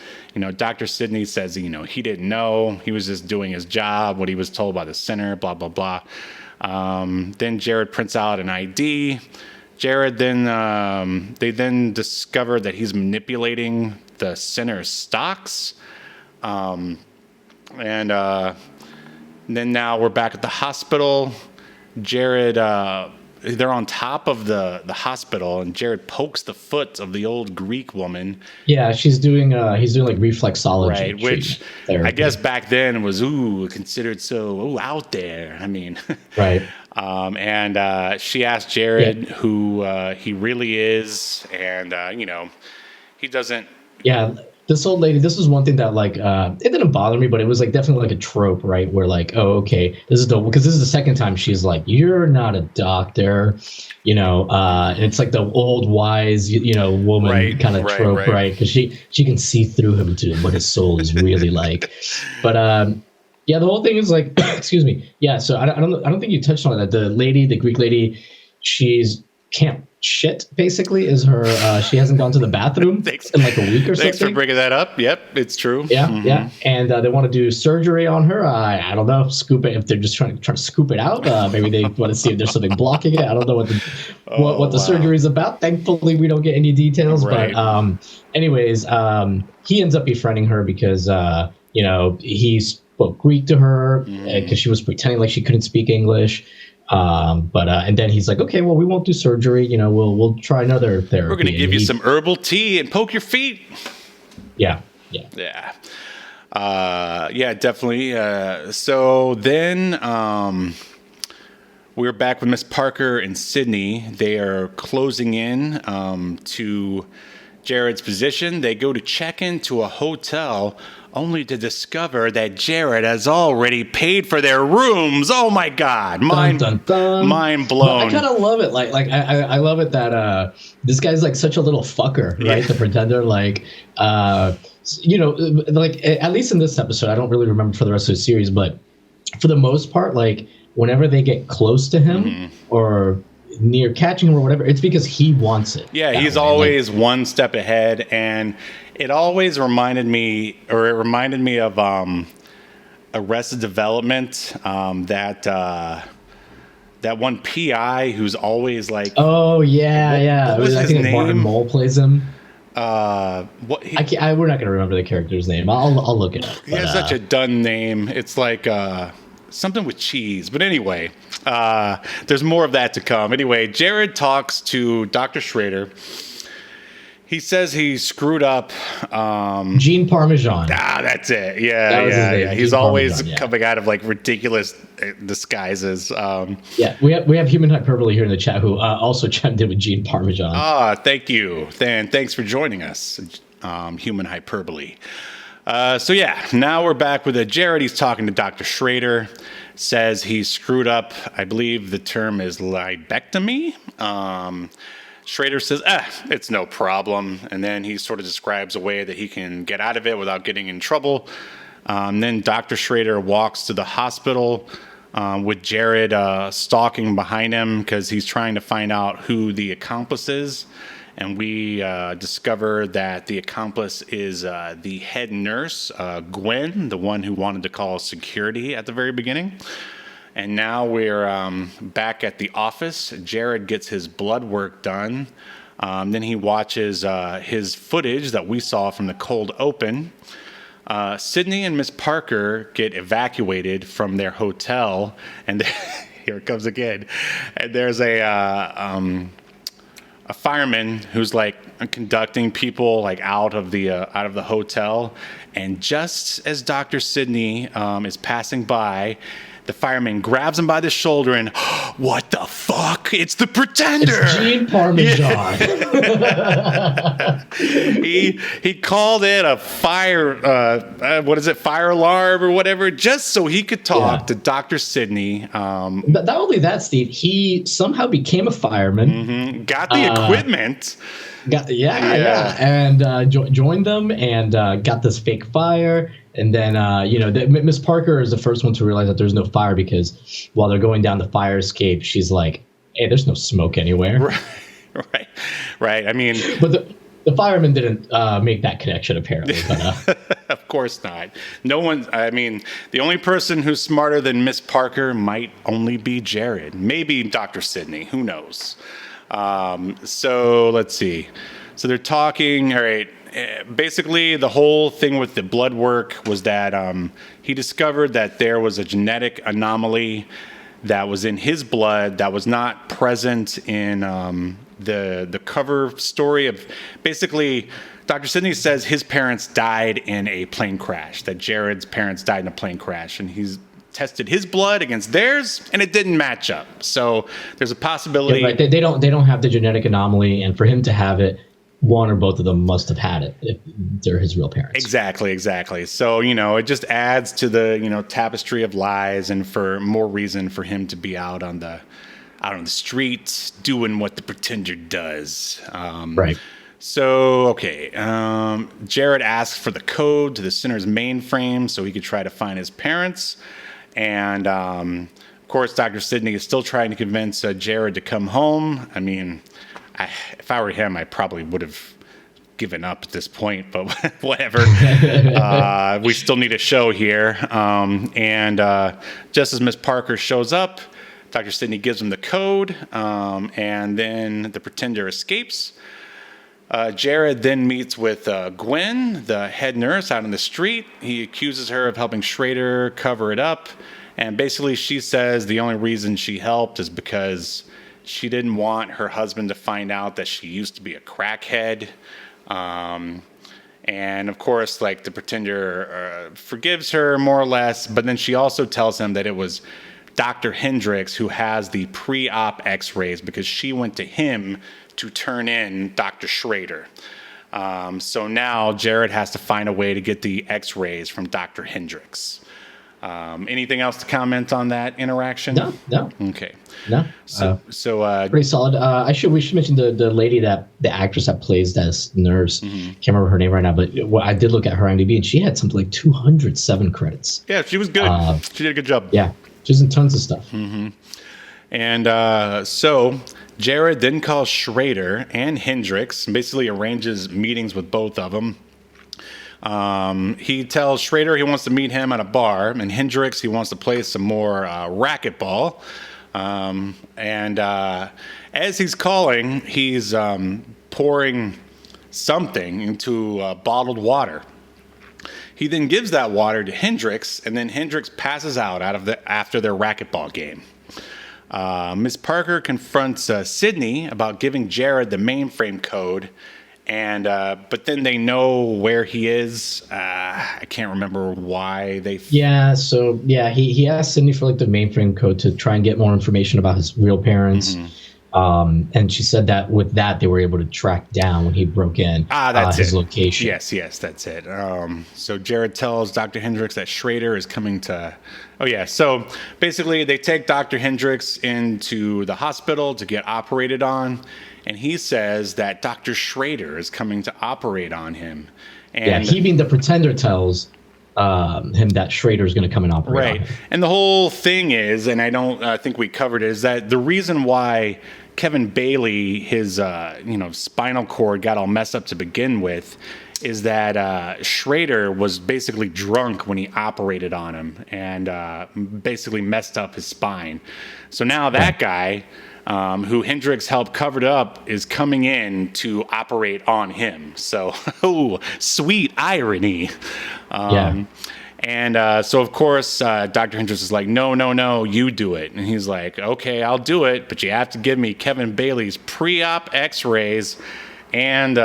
Dr. Sidney says, he didn't know. He was just doing his job, what he was told by the center, blah, blah, blah. Then Jared prints out an ID. Jared they then discover that he's manipulating the center's stocks. And then now we're back at the hospital. Jared, they're on top of the hospital, and Jared pokes the foot of the old Greek woman. Yeah, he's doing like reflexology. Right, which therapy. I guess back then was considered so out there. I mean, right. And she asked Jared who he really is, and he doesn't. Yeah. This old lady, this is one thing that like it didn't bother me, but it was like definitely like a trope, right? Where like, oh, okay, because this is the second time she's like, you're not a doctor, and it's like the old wise, woman kind of trope, right? Because she can see through him to what his soul is really like. But the whole thing is like, excuse me, yeah. So I don't think you touched on that. The Greek lady, she's can't shit basically is her she hasn't gone to the bathroom in like a week or something. Thanks for bringing that up. Yep, it's true. Yeah. And they want to do surgery on her. I don't know, scoop it if they're just trying to scoop it out. Maybe they want to see if there's something blocking it. I don't know what the surgery is about. Thankfully we don't get any details. Right. But anyways, he ends up befriending her because he spoke Greek to her because she was pretending like she couldn't speak English. And then he's like, okay, well, we won't do surgery. We'll try another therapy. We're going to give you some herbal tea and poke your feet. Yeah. Definitely. So then we're back with Miss Parker and Sydney. They are closing in to Jared's position. They go to check into a hotel only to discover that Jared has already paid for their rooms. Oh my God. Mind blown. I kind of love it. Like I love it that this guy's like such a little fucker, right? Yeah. The pretender, like at least in this episode, I don't really remember for the rest of the series, but for the most part, like whenever they get close to him or near catching him or whatever, it's because he wants it. Yeah, he's always one step ahead, and it always reminded me of Arrested Development, that one PI who's always like, oh yeah, what was I his think name? Martin Mull plays him. We're not gonna remember the character's name. I'll look it up. He has such a done name. It's like something with cheese. But anyway, there's more of that to come. Anyway, Jared talks to Dr. Schrader. He says he screwed up. Gene Parmesan. That's it. Yeah. He's Gene always Parmesan, coming out of like ridiculous disguises. We have Human Hyperbole here in the chat who also chimed in with Gene Parmesan. Thank you. Thanks for joining us, Human Hyperbole. Now we're back with Jared. He's talking to Dr. Schrader. Says he screwed up. I believe the term is lobectomy. Schrader says, it's no problem. And then he sort of describes a way that he can get out of it without getting in trouble. Then Dr. Schrader walks to the hospital with Jared stalking behind him because he's trying to find out who the accomplice is. And we discover that the accomplice is the head nurse, Gwen, the one who wanted to call security at the very beginning. And now we're back at the office. Jared gets his blood work done. Then he watches his footage that we saw from the cold open. Sydney and Miss Parker get evacuated from their hotel, and here it comes again. And there's a fireman who's like conducting people like out of the hotel, and just as Dr. Sydney is passing by, the fireman grabs him by the shoulder and, what the fuck? It's the Pretender. It's Gene Parmesan. He called it a fire, fire alarm or whatever, just so he could talk to Dr. Sydney. Not only that, Steve, he somehow became a fireman. Got the equipment. And joined them and got this fake fire. And then, Miss Parker is the first one to realize that there's no fire, because while they're going down the fire escape, she's like, hey, there's no smoke anywhere. Right. I mean, but the fireman didn't make that connection, apparently. But, of course not. No one, I mean, the only person who's smarter than Miss Parker might only be Jared. Maybe Dr. Sydney. Who knows? So let's see. So they're talking. All right. Basically, the whole thing with the blood work was that he discovered that there was a genetic anomaly that was in his blood that was not present in the cover story of. Basically, Dr. Sydney says his parents died in a plane crash, that Jared's parents died in a plane crash, and he's tested his blood against theirs, and it didn't match up. So there's a possibility. Yeah, right. They don't have the genetic anomaly, and for him to have it, one or both of them must have had it if they're his real parents. Exactly. So, it just adds to the, tapestry of lies, and for more reason for him to be out on the streets doing what the Pretender does. Right. So, okay. Jared asks for the code to the center's mainframe so he could try to find his parents. And, of course, Dr. Sydney is still trying to convince Jared to come home. I mean, if I were him, I probably would have given up at this point, but whatever. We still need a show here. And just as Miss Parker shows up, Dr. Sydney gives him the code, and then the Pretender escapes. Jared then meets with Gwen, the head nurse, out on the street. He accuses her of helping Schrader cover it up. And basically she says the only reason she helped is because she didn't want her husband to find out that she used to be a crackhead. And of course, like, the Pretender forgives her more or less, but then she also tells him that it was Dr. Hendricks who has the pre-op x-rays, because she went to him to turn in Dr. Schrader. So now Jared has to find a way to get the x-rays from Dr. Hendricks. Anything else to comment on that interaction? No. Okay. No. So pretty solid. We should mention the lady, that the actress that plays this nurse. Can't remember her name right now, but I did look at her IMDb, and she had something like 207 credits. Yeah, she was good. She did a good job. Yeah, she's in tons of stuff. And so Jared then calls Schrader and Hendricks, and basically arranges meetings with both of them. He tells Schrader he wants to meet him at a bar, and Hendricks he wants to play some more racquetball. And as he's calling, he's pouring something into bottled water. He then gives that water to Hendricks, and then Hendricks passes out after their racquetball game. Miss Parker confronts Sydney about giving Jared the mainframe code. And but then they know where he is. I can't remember why they. He asked Sydney for like the mainframe code to try and get more information about his real parents. And she said that with that they were able to track down when he broke in his location. Yes, that's it. So Jared tells Dr. Hendricks that Schrader is coming to. Oh yeah. So basically, they take Dr. Hendricks into the hospital to get operated on. And he says that Dr. Schrader is coming to operate on him. And he being the Pretender tells him that Schrader is going to come and operate on him. And the whole thing is, and I don't think we covered it, is that the reason why Kevin Bailey, his spinal cord got all messed up to begin with, is that Schrader was basically drunk when he operated on him and basically messed up his spine. So now that guy who Hendricks helped covered up, is coming in to operate on him. So, oh, sweet irony. And so, of course, Dr. Hendricks is like, no, you do it. And he's like, okay, I'll do it, but you have to give me Kevin Bailey's pre-op x-rays and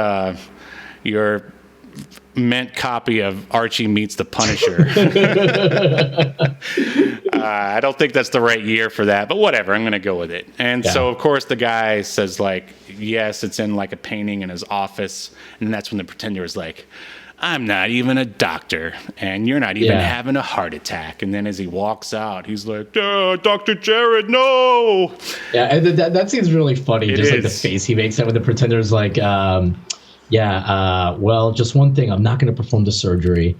your mint copy of Archie Meets the Punisher. I don't think that's the right year for that, but whatever, I'm going to go with it. And so, of course, the guy says, like, yes, it's in, like, a painting in his office. And that's when the Pretender is like, I'm not even a doctor, and you're not even having a heart attack. And then as he walks out, he's like, Dr. Jared, no! Yeah, and that seems really funny. Just like the face he makes when the Pretender's like, well, just one thing, I'm not going to perform the surgery,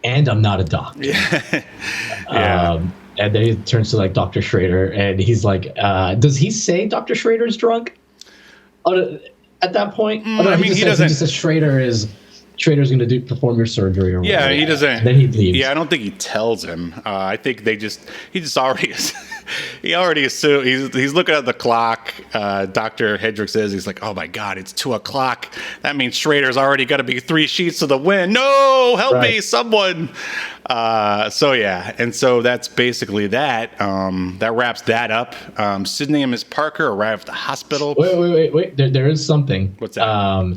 and I'm not a doctor. And then he turns to like Dr. Schrader, and he's like, does he say Dr. Schrader's drunk at that point? I mean, he doesn't. He just says Schrader's going to perform your surgery or whatever. Yeah, he doesn't. And then he leaves. Yeah, I don't think he tells him. I think he just already he already assumed he's looking at the clock. Dr. Hendricks he's like, oh my God, it's 2:00. That means Schrader's already got to be 3 sheets to the wind. No, help me, someone. And so that's basically that. That wraps that up. Sydney and Miss Parker arrive at the hospital. Wait. There is something. What's that?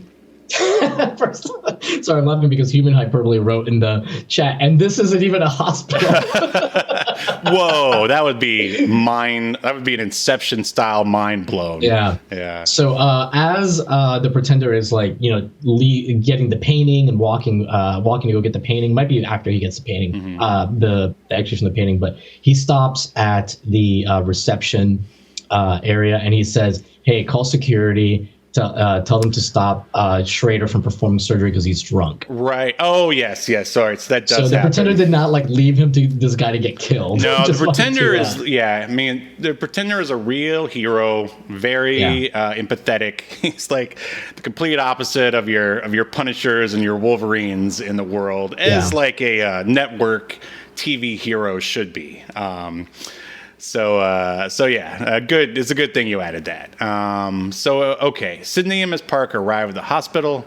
First, sorry, I'm laughing because Human Hyperbole wrote in the chat, and this isn't even a hospital. Whoa, that would be an Inception style mind blown. Yeah. So as the Pretender is like, getting the painting and walking to go get the painting, might be after he gets the painting, the extras from the painting, but he stops at the reception area and he says, "Hey, call security. Tell them to stop Schrader from performing surgery because he's drunk." Right. Oh, yes. Sorry. So that does So the happen. Pretender did not leave him to this guy to get killed. No, the Pretender is, the Pretender is a real hero, very empathetic. He's like the complete opposite of your Punishers and your Wolverines in the world, as like a network TV hero should be. Good. It's a good thing you added that. Okay. Sydney and Miss Parker arrive at the hospital.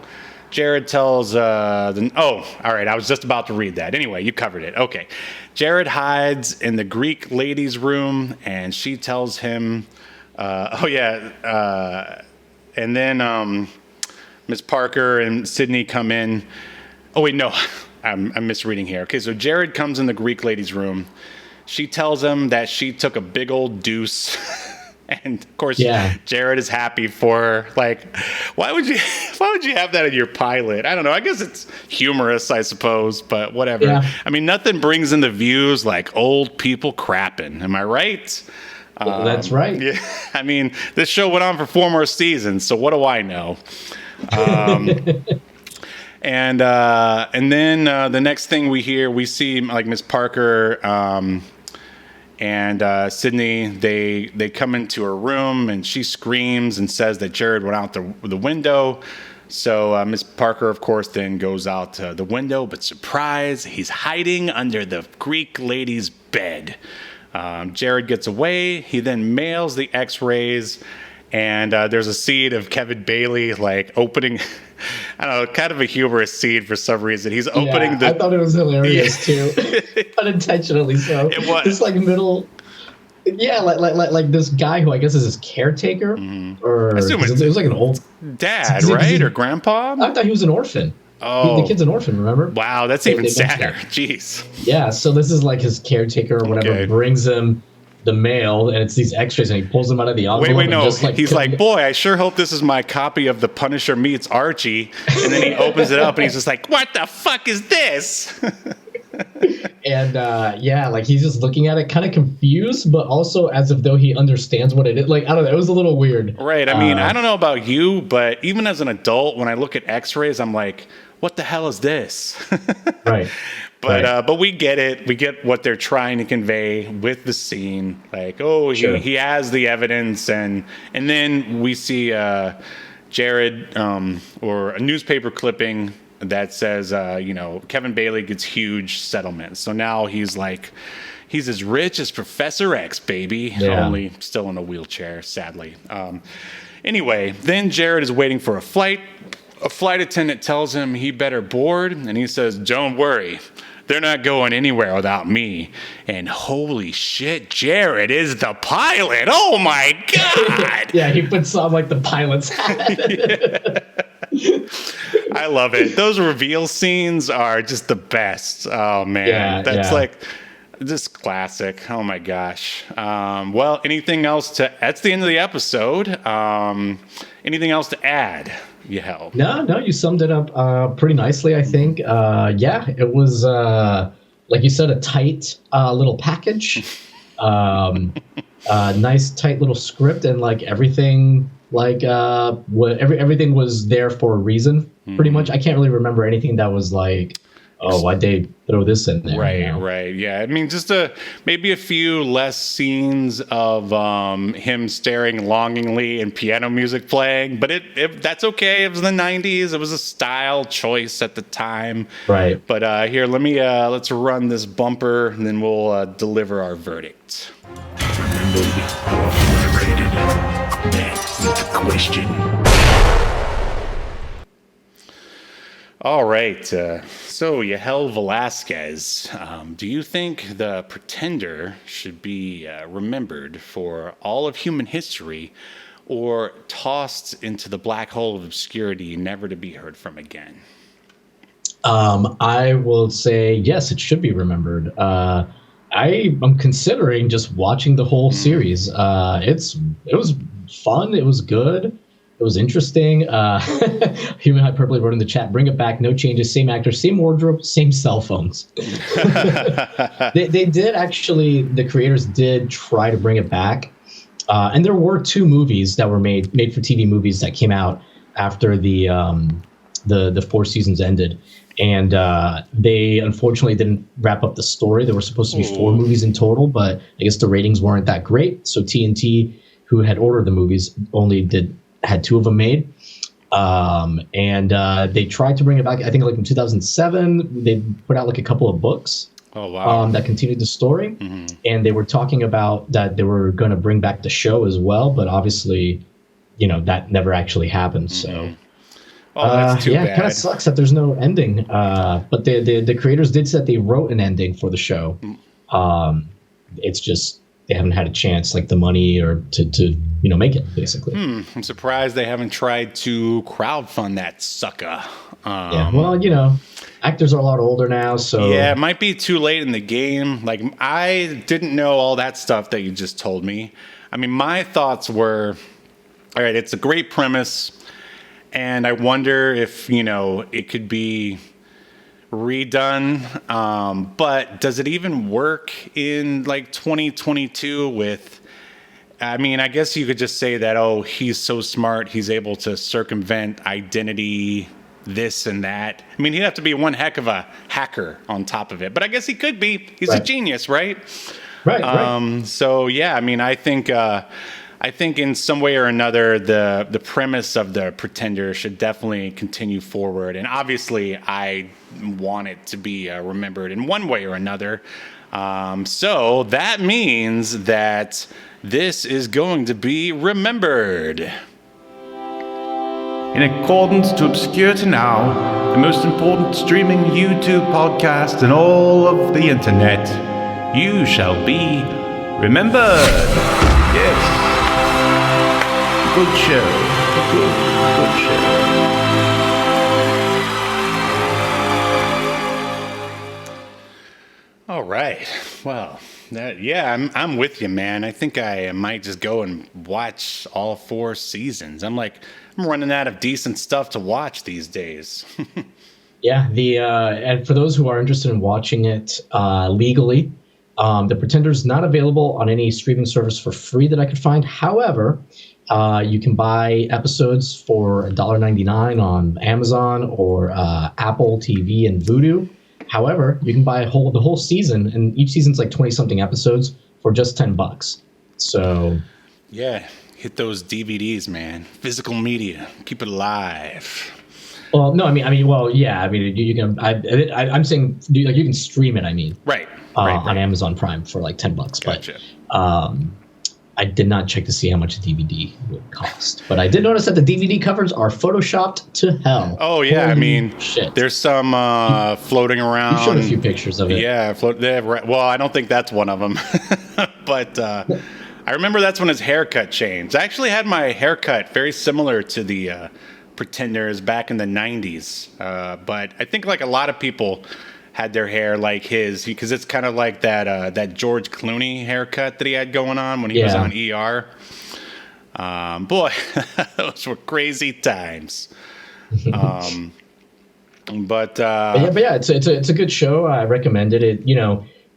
Jared tells all right. I was just about to read that. Anyway, you covered it. Okay. Jared hides in the Greek lady's room, and she tells him, and then Miss Parker and Sydney come in. Oh wait, no, I'm misreading here. Okay, so Jared comes in the Greek lady's room. She tells him that she took a big old deuce. And of course, Jared is happy for her. Like, why would you have that in your pilot? I don't know. I guess it's humorous, I suppose, but whatever. Yeah. I mean, nothing brings in the views like old people crapping. Am I right? That's right. Yeah. I mean, this show went on for 4 more seasons, so what do I know? And then the next thing we see like Miss Parker and Sydney, they come into her room and she screams and says that Jared went out the window. So Miss Parker, of course, then goes out the window, but surprise, he's hiding under the Greek lady's bed. Jared gets away. He then mails the x-rays. And there's a scene of Kevin Bailey like opening, I don't know, kind of a humorous scene for some reason. He's opening I thought it was hilarious too, unintentionally so. It was. It's like middle. Yeah, like this guy who I guess is his caretaker, or it was like an old dad, right, or grandpa. I thought he was an orphan. Oh, the kid's an orphan. Remember? Wow, that's even sadder. Jeez. Yeah, so this is like his caretaker or whatever brings him the mail, and it's these x-rays, and he pulls them out of the envelope. Wait, no. He's like, boy, I sure hope this is my copy of The Punisher Meets Archie. And then he opens it up, and he's just like, what the fuck is this? And like he's just looking at it kind of confused, but also as if though he understands what it is. Like, I don't know, it was a little weird. Right. I mean, I don't know about you, but even as an adult, when I look at x-rays, I'm like, what the hell is this? Right. But we get it. We get what they're trying to convey with the scene. Like, he has the evidence, and then we see Jared or a newspaper clipping that says Kevin Bailey gets huge settlement. So now he's like, He's as rich as Professor X, baby. Yeah. Only still in a wheelchair, sadly. Anyway, then Jared is waiting for a flight. A flight attendant tells him he better board, and he says, "Don't worry. They're not going anywhere without me." And holy shit, Jared is the pilot. Oh my God. Yeah, he puts on like the pilot's hat. I love it. Those reveal scenes are just the best. Oh man. That's like just classic. Oh my gosh. Well, anything else that's the end of the episode. Anything else to add? Yahel? No, you summed it up pretty nicely, I think. It was, like you said, a tight little package. Nice, tight little script, and like everything, everything was there for a reason, pretty much. I can't really remember anything that was like, oh, why'd they throw this in there? Right. Yeah. I mean, just maybe a few less scenes of him staring longingly and piano music playing, but that's okay. It was the 90s. It was a style choice at the time. Right. But here, let's run this bumper, and then we'll deliver our verdict. Remember how often I rated it? That's the question. All right. So, Yahel Velasquez, do you think the Pretender should be remembered for all of human history, or tossed into the black hole of obscurity, never to be heard from again? I will say yes, it should be remembered. I am considering just watching the whole series. It was fun. It was good. It was interesting. Human Hyperbole wrote in the chat, "Bring it back, no changes, same actor, same wardrobe, same cell phones." They did actually, the creators did try to bring it back. And there were 2 movies that were made for TV movies that came out after the 4 seasons ended. And they unfortunately didn't wrap up the story. There were supposed to be 4 movies in total, but I guess the ratings weren't that great. So TNT, who had ordered the movies, had 2 of them made. And they tried to bring it back. I think like in 2007, they put out like a couple of books. Oh, wow. That continued the story. Mm-hmm. And they were talking about that they were going to bring back the show as well. But obviously, that never actually happened. Mm-hmm. So, that's too bad. It kind of sucks that there's no ending. But the creators did say that they wrote an ending for the show. It's just they haven't had a chance, like the money or to make it, basically. I'm surprised they haven't tried to crowdfund that sucker. Well, actors are a lot older now, so... Yeah, it might be too late in the game. Like, I didn't know all that stuff that you just told me. I mean, my thoughts were, all right, it's a great premise, and I wonder if, it could be redone, but does it even work in like 2022 with, I mean, I guess you could just say that, oh, he's so smart, he's able to circumvent identity, this and that. I mean, he'd have to be one heck of a hacker on top of it, but I guess he could be. He's a genius, right? Right. So yeah, I mean, I think in some way or another, the premise of the Pretender should definitely continue forward. And obviously, I want it to be remembered in one way or another. So that means that this is going to be remembered. In accordance to Obscurity Now, the most important streaming YouTube podcast in all of the internet, you shall be remembered. Yes. Good show. Good show. All right. Well, I'm with you, man. I think I might just go and watch all 4 seasons. I'm running out of decent stuff to watch these days. Yeah. And for those who are interested in watching it legally, the Pretender's not available on any streaming service for free that I could find. However, you can buy episodes for $1.99 on Amazon or Apple TV and Vudu. However, you can buy the whole season, and each season's like 20-something episodes for just $10. So, yeah, hit those DVDs, man. Physical media, keep it alive. Well, no, I mean, you can. I'm saying you can stream it. I mean, right. Right. on Amazon Prime for like $10. Gotcha. But I did not check to see how much a DVD would cost. But I did notice that the DVD covers are photoshopped to hell. Oh yeah, Holy I mean, shit. there's some floating around. You showed a few pictures of it. Yeah, well, I don't think that's one of them, but I remember that's when his haircut changed. I actually had my haircut very similar to the Pretenders back in the '90s, but I think like a lot of people had their hair like his, because it's kind of like that George Clooney haircut that he had going on when he was on ER. Boy, those were crazy times. But yeah, it's a good show. I recommend it.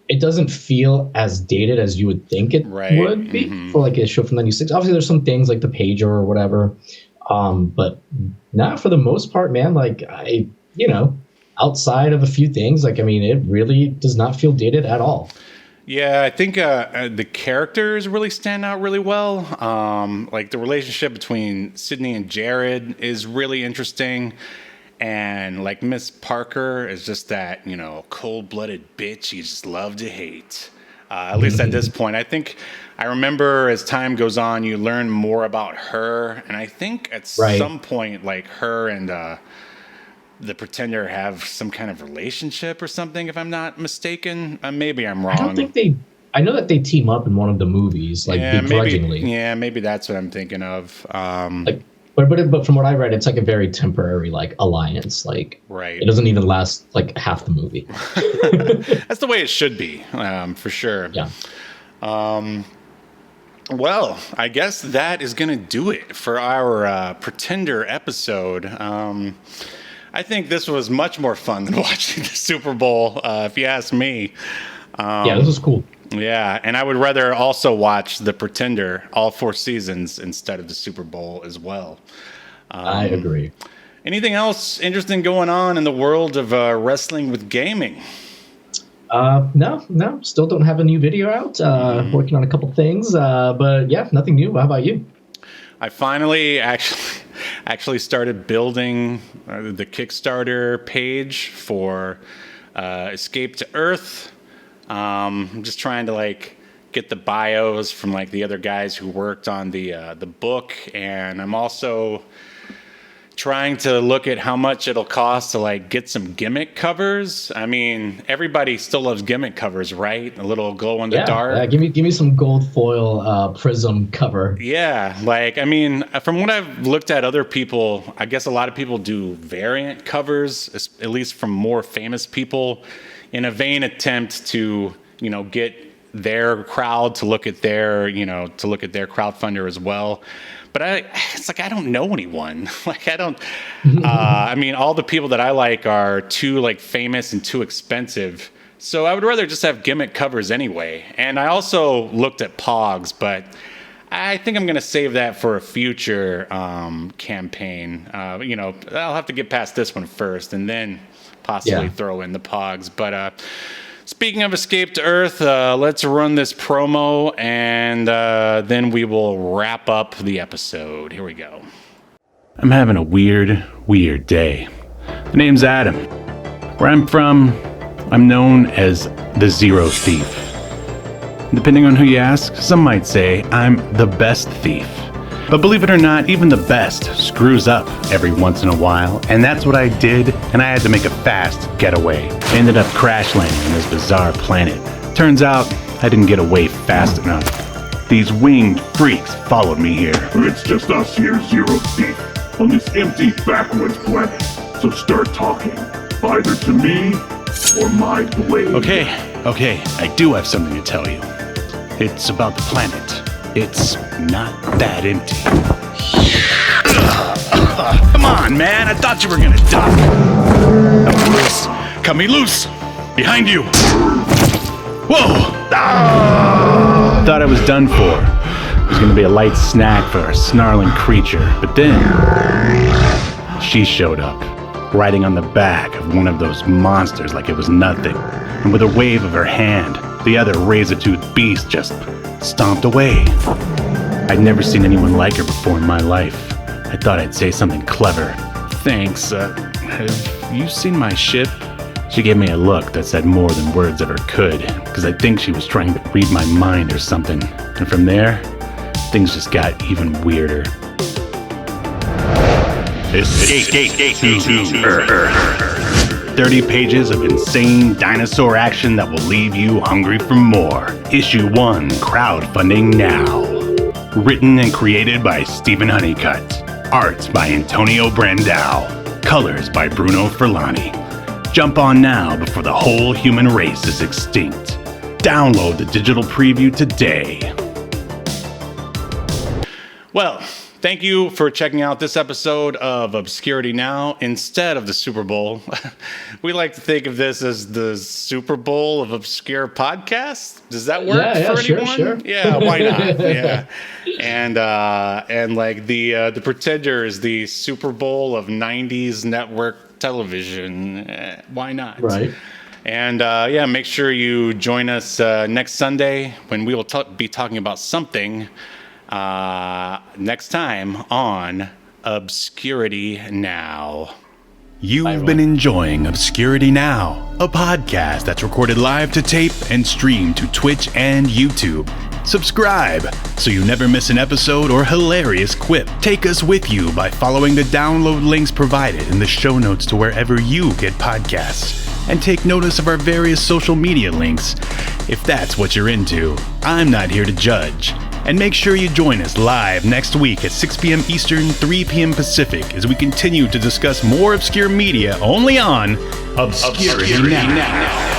It doesn't feel as dated as you would think it would be for like a show from '96. Obviously, there's some things like the pager or whatever, but not for the most part, man. Like outside of a few things, like, I mean, it really does not feel dated at all. Yeah, I think the characters really stand out really well. Like the relationship between Sydney and Jared is really interesting. And like Miss Parker is just that, cold-blooded bitch you just love to hate. At least at this point. I remember as time goes on, you learn more about her. And I think at some point, like her and the Pretender have some kind of relationship or something, if I'm not mistaken. Maybe I'm wrong. I know that they team up in one of the movies, like begrudgingly. Maybe that's what I'm thinking of. But from what I read, it's like a very temporary like alliance. Like it doesn't even last like half the movie. That's the way it should be, for sure. Yeah. Well, I guess that is going to do it for our Pretender episode. I think this was much more fun than watching the Super Bowl, if you ask me. Yeah, this was cool. Yeah, and I would rather also watch The Pretender all 4 seasons instead of the Super Bowl as well. I agree. Anything else interesting going on in the world of wrestling with gaming? No. Still don't have a new video out. Working on a couple things, but yeah, nothing new. How about you? I finally actually started building the Kickstarter page for Escape to Earth. I'm just trying to like get the bios from like the other guys who worked on the book, and I'm also trying to look at how much it'll cost to like get some gimmick covers. I mean, everybody still loves gimmick covers, right? A little glow in the dark. Yeah, give me some gold foil prism cover. Yeah, like, I mean, from what I've looked at other people, I guess a lot of people do variant covers, at least from more famous people, in a vain attempt to, get their crowd to look at their, crowdfunder as well. But it's like I don't know anyone. Like I don't. I mean, all the people that I like are too like famous and too expensive. So I would rather just have gimmick covers anyway. And I also looked at Pogs, but I think I'm going to save that for a future campaign. I'll have to get past this one first, and then possibly throw in the Pogs. But speaking of Escape to Earth, let's run this promo, and then we will wrap up the episode. Here we go. I'm having a weird day. The name's Adam. Where I'm from, I'm known as the Zero Thief. Depending on who you ask, some might say I'm the best thief. But believe it or not, even the best screws up every once in a while, and that's what I did, and I had to make a fast getaway. I ended up crash landing on this bizarre planet. Turns out, I didn't get away fast enough. These winged freaks followed me here. It's just us here, Zero Thief, on this empty backwoods planet. So start talking, either to me or my blade. Okay, I do have something to tell you. It's about the planet. It's not that empty. Come on, man. I thought you were gonna duck. Loose. Cut me loose. Behind you. Whoa. Thought I was done for. It was gonna be a light snack for a snarling creature. But then, she showed up, riding on the back of one of those monsters like it was nothing. And with a wave of her hand, the other razor-toothed beast just stomped away. I'd never seen anyone like her before in my life. I thought I'd say something clever. Thanks, have you seen my ship? She gave me a look that said more than words ever could, because I think she was trying to read my mind or something. And from there, things just got even weirder. Escape to Earth. 30 pages of insane dinosaur action that will leave you hungry for more. Issue 1, Crowdfunding Now. Written and created by Stephen Honeycutt. Art by Antonio Brandao. Colors by Bruno Furlani. Jump on now before the whole human race is extinct. Download the digital preview today. Well, thank you for checking out this episode of Obscurity Now. Instead of the Super Bowl, we like to think of this as the Super Bowl of obscure podcasts. Does that work for anyone? Sure. Yeah, why not? Yeah, and like the Pretender is the Super Bowl of '90s network television. Why not? Right. And yeah, make sure you join us next Sunday when we will be talking about something next time on Obscurity Now. You've been enjoying Obscurity Now, a podcast that's recorded live to tape and streamed to Twitch and YouTube. Subscribe so you never miss an episode or hilarious quip. Take us with you by following the download links provided in the show notes to wherever you get podcasts. And take notice of our various social media links if that's what you're into. I'm not here to judge. And make sure you join us live next week at 6 p.m. Eastern, 3 p.m. Pacific as we continue to discuss more obscure media only on Obscurity Now.